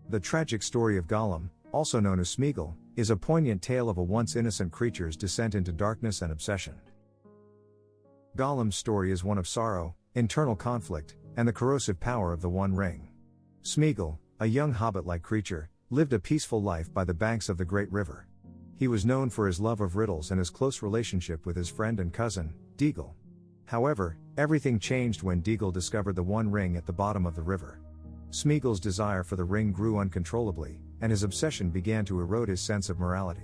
The tragic story of Gollum, also known as Smeagol, is a poignant tale of a once innocent creature's descent into darkness and obsession. Gollum's story is one of sorrow, internal conflict, and the corrosive power of the One Ring. Smeagol, a young hobbit-like creature, lived a peaceful life by the banks of the great river. He was known for his love of riddles and his close relationship with his friend and cousin, Deagle. However, everything changed when Deagle discovered the One Ring at the bottom of the river. Smeagol's desire for the ring grew uncontrollably, and his obsession began to erode his sense of morality.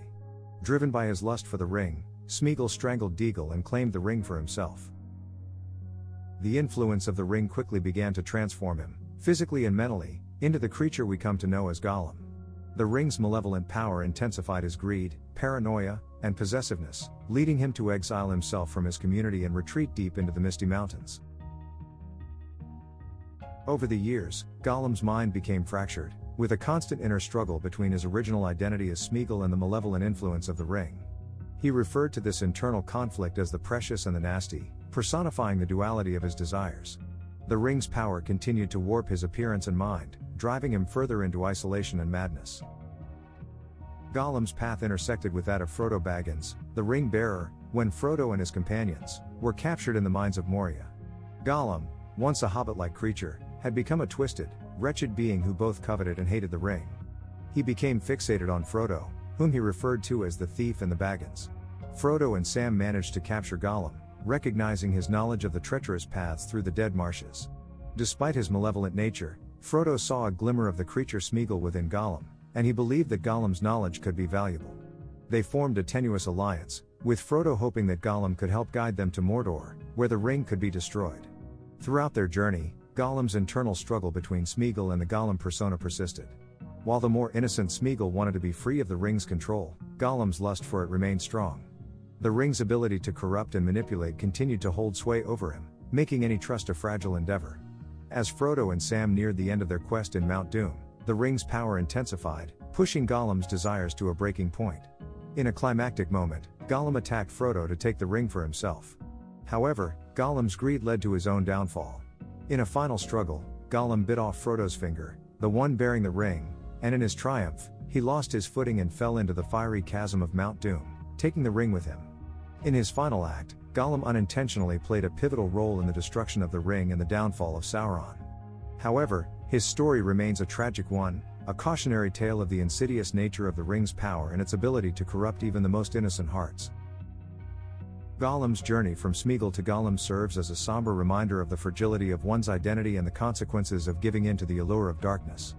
Driven by his lust for the ring, Smeagol strangled Deagle and claimed the ring for himself. The influence of the ring quickly began to transform him, physically and mentally, into the creature we come to know as Gollum. The ring's malevolent power intensified his greed, paranoia, and possessiveness, leading him to exile himself from his community and retreat deep into the Misty Mountains. Over the years, Gollum's mind became fractured, with a constant inner struggle between his original identity as Smeagol and the malevolent influence of the ring. He referred to this internal conflict as the precious and the nasty, personifying the duality of his desires. The ring's power continued to warp his appearance and mind, driving him further into isolation and madness. Gollum's path intersected with that of Frodo Baggins, the ring-bearer, when Frodo and his companions were captured in the mines of Moria. Gollum, once a hobbit-like creature, had become a twisted, wretched being who both coveted and hated the ring. He became fixated on Frodo, whom he referred to as the thief and the Baggins. Frodo and Sam managed to capture Gollum, recognizing his knowledge of the treacherous paths through the dead marshes. Despite his malevolent nature, Frodo saw a glimmer of the creature Smeagol within Gollum, and he believed that Gollum's knowledge could be valuable. They formed a tenuous alliance, with Frodo hoping that Gollum could help guide them to Mordor, where the ring could be destroyed. Throughout their journey, Gollum's internal struggle between Smeagol and the Gollum persona persisted. While the more innocent Smeagol wanted to be free of the ring's control, Gollum's lust for it remained strong. The ring's ability to corrupt and manipulate continued to hold sway over him, making any trust a fragile endeavor. As Frodo and Sam neared the end of their quest in Mount Doom, the ring's power intensified, pushing Gollum's desires to a breaking point. In a climactic moment, Gollum attacked Frodo to take the ring for himself. However, Gollum's greed led to his own downfall. In a final struggle, Gollum bit off Frodo's finger, the one bearing the ring, and in his triumph, he lost his footing and fell into the fiery chasm of Mount Doom, taking the ring with him. In his final act, Gollum unintentionally played a pivotal role in the destruction of the ring and the downfall of Sauron. However, his story remains a tragic one, a cautionary tale of the insidious nature of the ring's power and its ability to corrupt even the most innocent hearts. Gollum's journey from Smeagol to Gollum serves as a somber reminder of the fragility of one's identity and the consequences of giving in to the allure of darkness.